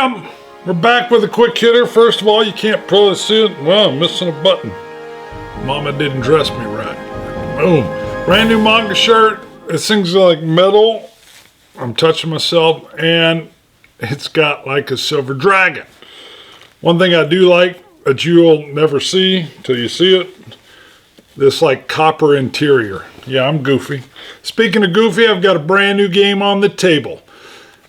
We're back with a quick hitter. First of all, you can't probably see it. Well, I'm missing a button. Mama didn't dress me right. Boom. Brand new manga shirt. This thing's like metal. I'm touching myself, and it's got like a silver dragon. One thing I do like that you'll never see till you see it, this like copper interior. Yeah, I'm goofy. Speaking of goofy, I've got a brand new game on the table.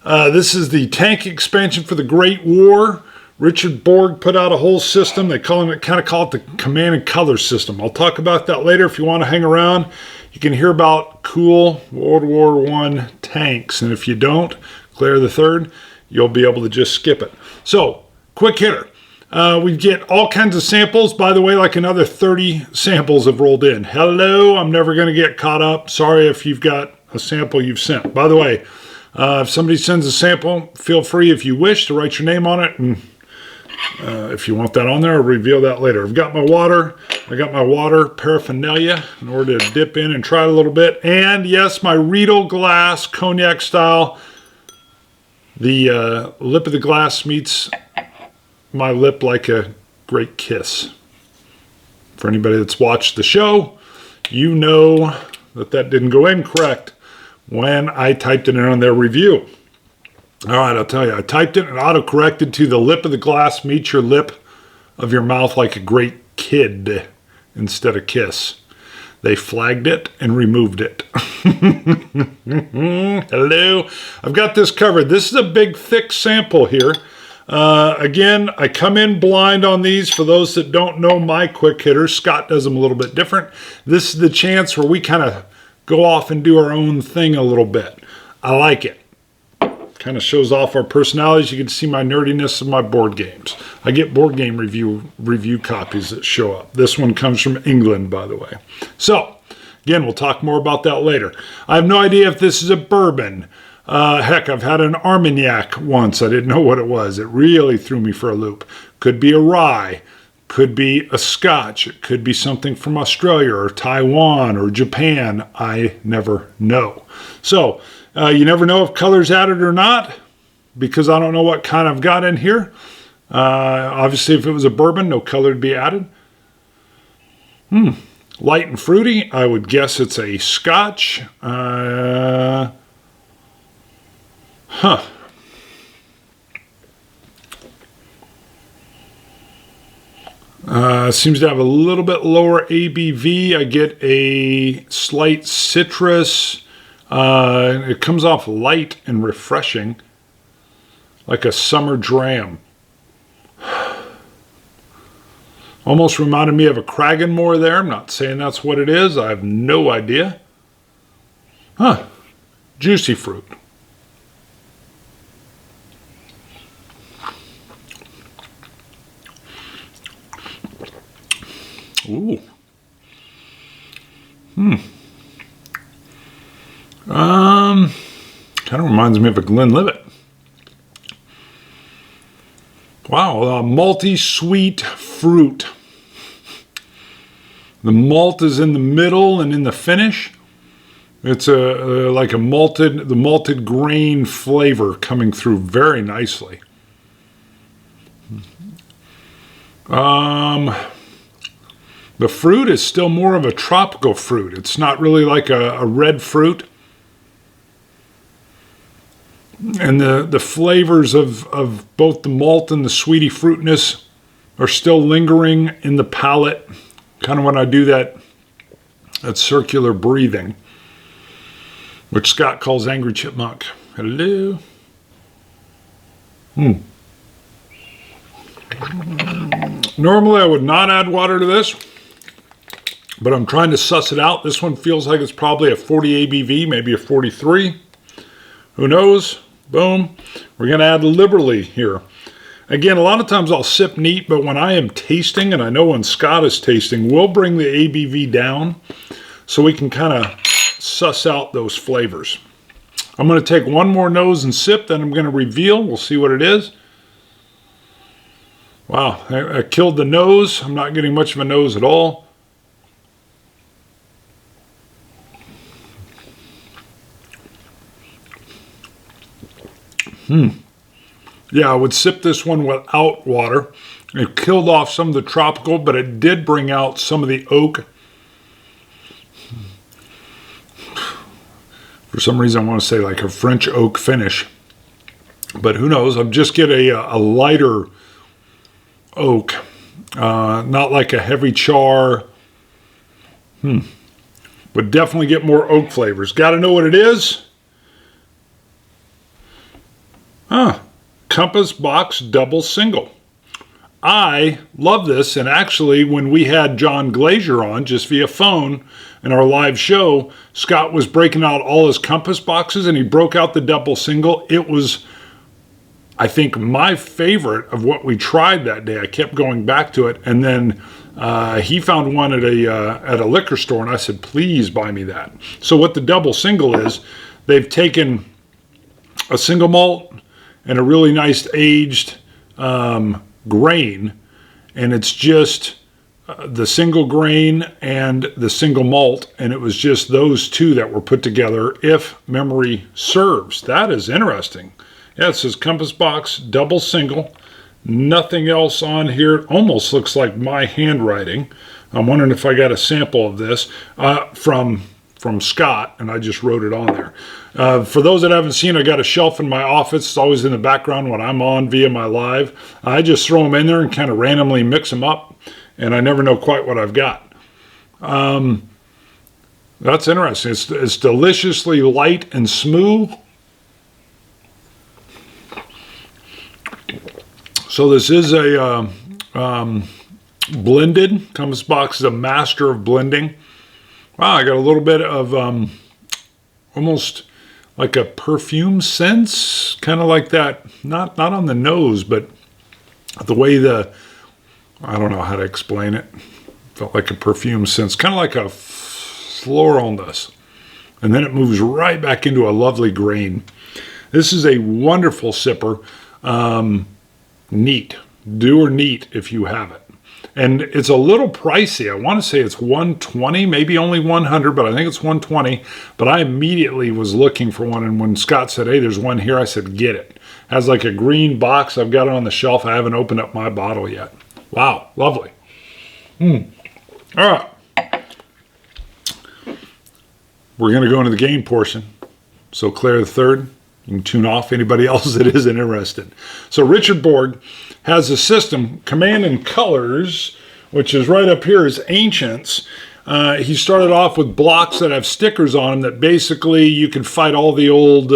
This is the tank expansion for the Great War. Richard Borg put out a whole system. They kind of call it the Command and Color system. I'll talk about that later. If you want to hang around, you can hear about cool World War I tanks. And if you don't, Claire the Third, you'll be able to just skip it. So, quick hitter. We get all kinds of samples. By the way, like another 30 samples have rolled in. Hello, I'm never going to get caught up. Sorry if you've got a sample you've sent. By the way, if somebody sends a sample, feel free if you wish to write your name on it. And if you want that on there, I'll reveal that later. I've got my water. I got my water paraphernalia in order to dip in and try it a little bit. And yes, my Riedel glass, cognac style. The lip of the glass meets my lip like a great kiss. For anybody that's watched the show, you know that didn't go in correct when I typed it in on their review. All right, I'll tell you, I typed it and auto-corrected to the lip of the glass meets your lip of your mouth like a great kid instead of kiss. They flagged it and removed it. Hello, I've got this covered. This is a big, thick sample here. Again, I come in blind on these. For those that don't know my quick hitters, Scott does them a little bit different. This is the chance where we kind of go off and do our own thing a little bit. I like it. Kind of shows off our personalities. You can see my nerdiness of my board games. I get board game review copies that show up. This one comes from England, by the way. So, again, we'll talk more about that later. I have no idea if this is a bourbon. Heck, I've had an Armagnac once. I didn't know what it was. It really threw me for a loop. Could be a rye. Could be a Scotch. It could be something from Australia or Taiwan or Japan. I never know. So, you never know if color's added or not because I don't know what kind I've got in here. Obviously, if it was a bourbon, no color would be added. Light and fruity. I would guess it's a Scotch. Seems to have a little bit lower ABV. I get a slight citrus. It comes off light and refreshing, like a summer dram. Almost reminded me of a Kraganmore there. I'm not saying that's what it is. I have no idea. Juicy fruit. Ooh. Kind of reminds me of a Glenlivet. Wow, malty sweet fruit. The malt is in the middle and in the finish. It's like the malted grain flavor coming through very nicely. The fruit is still more of a tropical fruit. It's not really like a red fruit. And the flavors of both the malt and the sweetie fruitness are still lingering in the palate. Kind of when I do that circular breathing, which Scott calls angry chipmunk. Hello. Normally I would not add water to this, but I'm trying to suss it out. This one feels like it's probably a 40 ABV, maybe a 43. Who knows? Boom. We're going to add liberally here. Again, a lot of times I'll sip neat, but when I am tasting, and I know when Scott is tasting, we'll bring the ABV down so we can kind of suss out those flavors. I'm going to take one more nose and sip, then I'm going to reveal. We'll see what it is. Wow, I killed the nose. I'm not getting much of a nose at all. Yeah, I would sip this one without water. It killed off some of the tropical, but it did bring out some of the oak. For some reason, I want to say like a French oak finish. But who knows? I'll just get a lighter oak. Not like a heavy char. But definitely get more oak flavors. Got to know what it is. Compass Box Double Single. I love this, and actually when we had John Glazier on just via phone in our live show, Scott was breaking out all his Compass boxes and he broke out the double single. It was, I think, my favorite of what we tried that day. I kept going back to it, and then he found one at a liquor store, and I said, please buy me that. So what the double single is, they've taken a single malt and a really nice aged grain, and it's just the single grain and the single malt, and it was just those two that were put together, if memory serves. That is interesting. Yeah, it says Compass Box Double Single. Nothing else on here. It almost looks like my handwriting. I'm wondering if I got a sample of this from Scott, and I just wrote it on there. For those that haven't seen, I got a shelf in my office. It's always in the background when I'm on via my live. I just throw them in there and kind of randomly mix them up, and I never know quite what I've got. That's interesting. It's deliciously light and smooth. So this is a blended. Compass Box is a master of blending. Wow, I got a little bit of almost like a perfume sense, kind of like that. Not on the nose, but the way I don't know how to explain it. Felt like a perfume sense, kind of like a floralness. And then it moves right back into a lovely grain. This is a wonderful sipper. Neat. Do or neat if you have it. And it's a little pricey. I want to say it's $120, maybe only $100, but I think it's $120. But I immediately was looking for one, and when Scott said, hey, there's one here, I said, get it. Has like a green box. I've got it on the shelf. I haven't opened up my bottle yet. Wow, lovely. All right. We're going to go into the game portion. So Claire the third. You can tune off anybody else that isn't interested. So Richard Borg has a system, Command and Colors, which is right up here, is Ancients. He started off with blocks that have stickers on them that basically you can fight all the old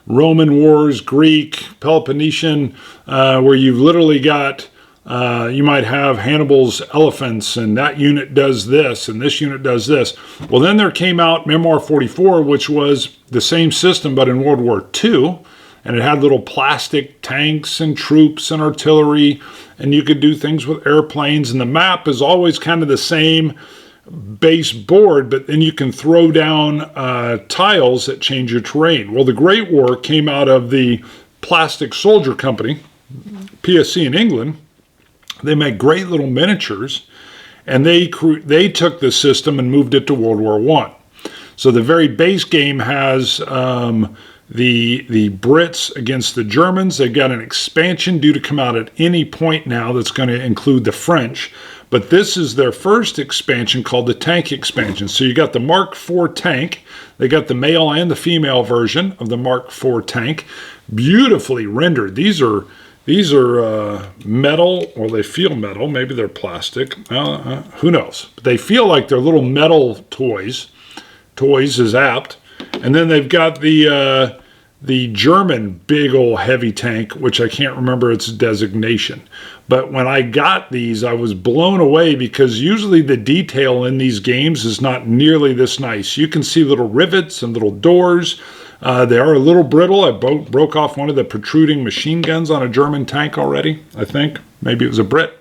Roman wars, Greek, Peloponnesian, where you've literally got, you might have Hannibal's elephants, and that unit does this, and this unit does this. Well, then there came out Memoir 44, which was the same system, but in World War II, and it had little plastic tanks and troops and artillery, and you could do things with airplanes, and the map is always kind of the same base board, but then you can throw down tiles that change your terrain. Well, the Great War came out of the Plastic Soldier Company, PSC in England. They make great little miniatures, and they took the system and moved it to World War I. So the very base game has the Brits against the Germans. They've got an expansion due to come out at any point now that's going to include the French. But this is their first expansion called the tank expansion. So you got the Mark IV tank. They got the male and the female version of the Mark IV tank. Beautifully rendered. These are metal, or they feel metal. Maybe they're plastic. Who knows? But they feel like they're little metal toys. Toys is apt. And then they've got the German big old heavy tank, which I can't remember its designation. But when I got these, I was blown away because usually the detail in these games is not nearly this nice. You can see little rivets and little doors. They are a little brittle. I broke off one of the protruding machine guns on a German tank already, I think. Maybe it was a Brit.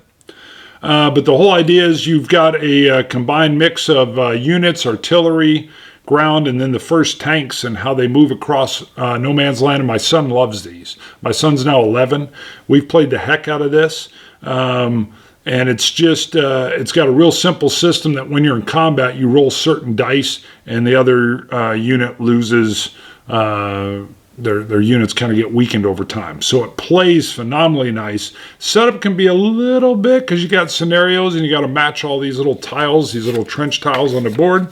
But the whole idea is you've got a combined mix of units, artillery, ground, and then the first tanks and how they move across no man's land. And my son loves these. My son's now 11. We've played the heck out of this. And it's just, it's got a real simple system that when you're in combat, you roll certain dice and the other unit loses their units kind of get weakened over time. So it plays phenomenally nice. Setup can be a little bit because you got scenarios and you got to match all these little tiles, these little trench tiles on the board.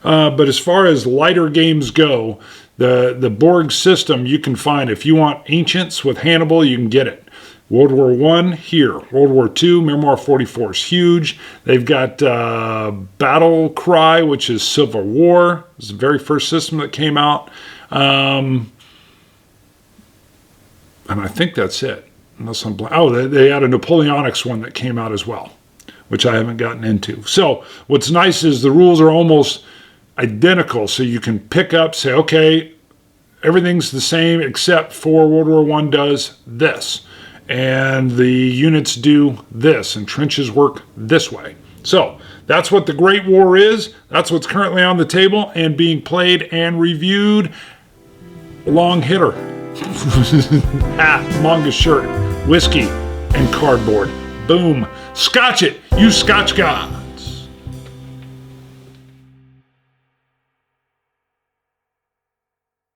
But as far as lighter games go, the Borg system you can find. If you want Ancients with Hannibal, you can get it. World War I, here. World War II, Memoir 44 is huge. They've got Battle Cry, which is Civil War. It's the very first system that came out. And I think that's it. Unless I'm they had a Napoleonics one that came out as well, which I haven't gotten into. So what's nice is the rules are almost identical. So you can pick up, say, okay, everything's the same except for World War I does this. And the units do this. And trenches work this way. So that's what the Great War is. That's what's currently on the table and being played and reviewed. Long hitter. Hat, manga shirt, whiskey, and cardboard. Boom. Scotch it, you Scotch guy.